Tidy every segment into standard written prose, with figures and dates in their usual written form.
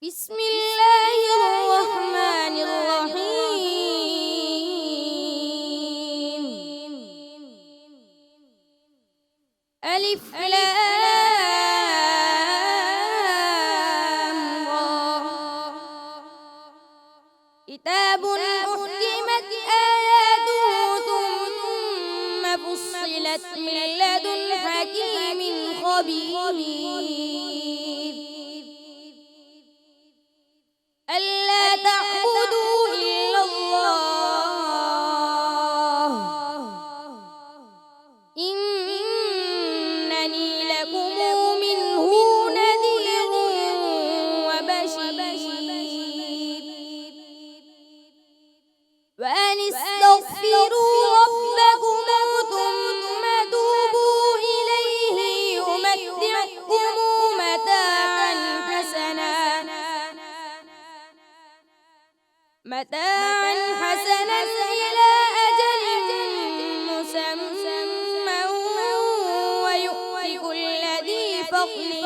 بسم الله الرحمن الرحيم. ألف لام را. كتاب أحكمت آياته ثم فصلت من لدن حكيم خبير. ألا تعبدوا إلا الله إنني لكم منه نذير وبشير. وأن استغفروا ربكم ثم توبوا إليه يمتعكم متاعا حسنا إلى أجل مسمى ويؤت كل ذي فضل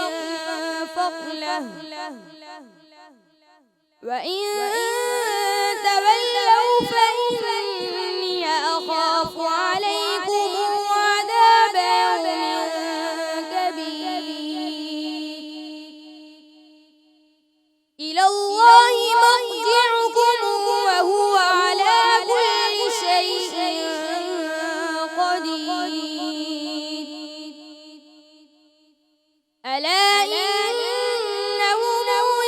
فضله. وإن تولوا فإني أخاف عليكم عذاب يوم كبير. إلى الله مرجعكم وهو على كل شيء قدير. ألا إنهم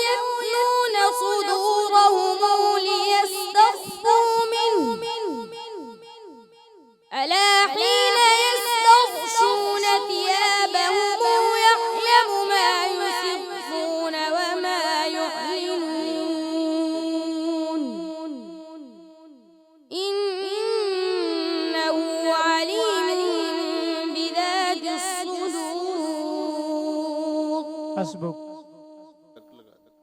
يثنون صدورهم ليستخفوا منه ألا حين يستغشون ثيابهم يعلم ما يسرون وما يعلنون إنه عليم بذات الصدور. حسبك.